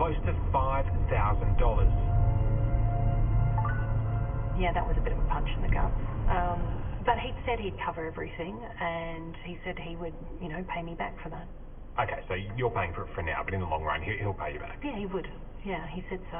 close to $5,000. Yeah, that was a bit of a punch in the gut. But he said he'd cover everything, and he said he would, you know, pay me back for that. Okay, so you're paying for it for now, but in the long run, he'll pay you back. Yeah, he would. Yeah, he said so.